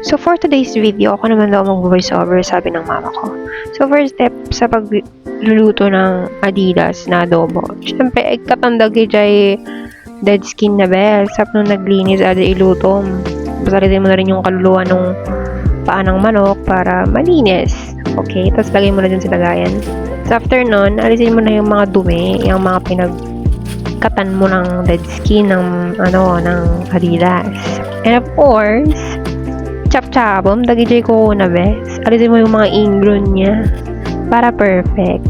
So, for today's video, ako naman daw mag-voice over, sabi ng mama ko. So, first step sa pagluluto ng Adidas na adobo. Siyempre, katandag jay dead skin na bel. Sap nung naglinis, ada ilutom. Pasalitin mo na rin yung kaluluwa ng paa ng manok para malinis. Okay? Tapos, lagay mo na dun sa lagayan. So, after nun, alisin mo na yung mga dumi, yung mga pinagkatan mo ng dead skin ng Adidas. And of course, chop-chopom, dagijay ko na bes. Alisin mo yung mga ingrown niya para perfect.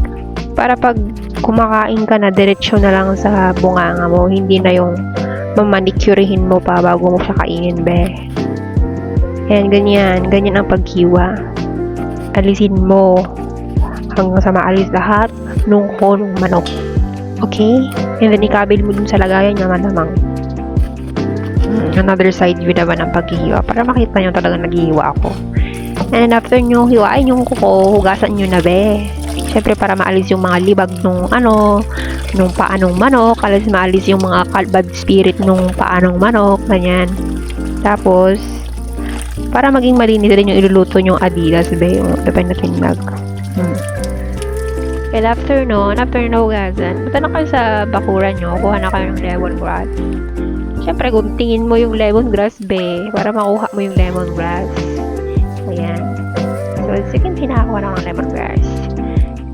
Para pag kumakain ka na, diretsyo na lang sa bunganga mo. Hindi na yung mamanicurihin mo pa bago mo siya kainin, be. Ayan, ganyan. Ganyan ang paghiwa. Alisin mo hanggang sa maalis lahat nung ng manok. Okay? And then, ikabil mo dun sa lagayan niya malamang. Another side view naman ng paghihiwa para makita nyo talaga naghihiwa ako. And then after nyo hiwain yung kuko, hugasan nyo na be. Siyempre para maalis yung mga libag nung paa ng manok, maalis yung mga bad spirit nung paa ng manok, ganyan. Tapos, para maging malinis rin yung iluluto nyong Adidas be, yung dapat na tinag. And after hugasan, punta na kayo sa bakuran nyo, kuha na kayo ng lemongrass. Siyempre, kung tingin mo yung lemongrass, be, para makuha mo yung lemongrass. Ayan. So, second, pinakakuha na ng lemongrass.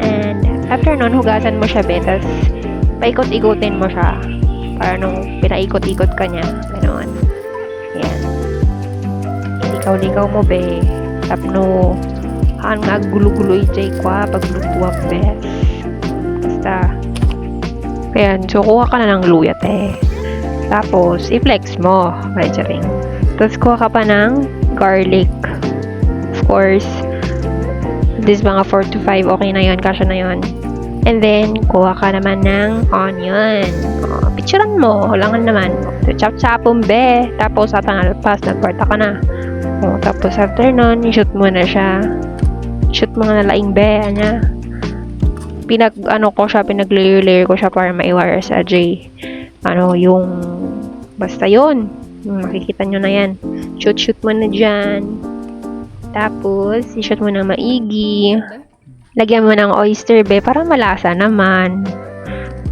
And, after nun, hugasan mo siya, be, tapos, paikot-ikotin mo siya. Para nung pinaikot-ikot ka niya. Ganoon. Ayan. Likaw-likaw mo, be. Tapno, nga gulo-gulo ijay kwa, pagluluwag, be. Basta, ayan. So, kuha ka na ng luyat, eh. Tapos, i-flex mo. Measuring. Tapos, kuha ka pa ng garlic. Of course, this mga 4 to 5, okay na yun. Kasya na yun. And then, kuha ka naman ng onion. Picturean mo. Hulangan naman. So, chop-chopom, be. Tapos, at ang alpas, nagkwarta ka na. Tapos, after nun, i-shoot mo na siya. Shoot mo nga na laing, be. Pinag-layer ko siya para maiwire sa J. Basta yun. Makikita nyo na yan. Shoot mo na dyan. Tapos, i-shoot mo na maigi. Lagyan mo ng oyster, be, para malasa naman.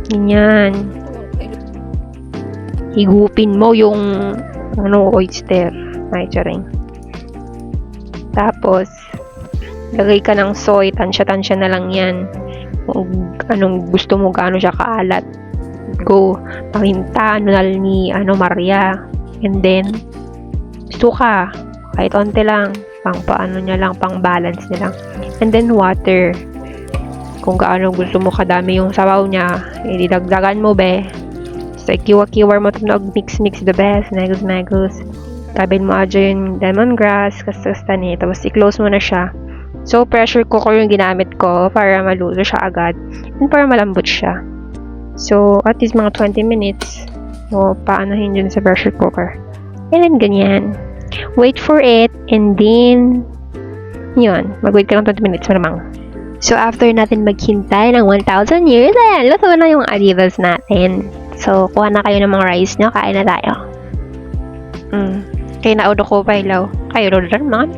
Ganyan. Higupin mo yung oyster. Ay, charing. Tapos, lagay ka ng soy. Tansya-tansya na lang yan. Kung anong gusto mo, gaano siya kaalat. Go, paminta, ni Maria. And then, suka. Kahit onte lang. Pang balance niya lang. And then, water. Kung gaano gusto mo kadami yung sabaw niya, ididagdagan mo, be. So, kiwa-kiwar mo ito, mix the best. Negos. Tabil mo adyo yung lemongrass, kasta ni. Tapos, i-close mo na siya. So, pressure cooker yung ginamit ko para maluto siya agad. And para malambot siya. So, at least mga 20 minutes, paanahin dun sa pressure cooker. And then, ganyan. Wait for it, and then, yun, mag-wait ka ng 20 minutes, malamang. So, after natin maghintay ng 1,000 years, ayan, luto na yung Adidas natin. So, kuha na kayo ng mga rice nyo, kain na tayo. Kaya naudo ko pa ilaw. Kayo roll naman.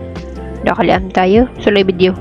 Dakaliam tayo. Suloy video.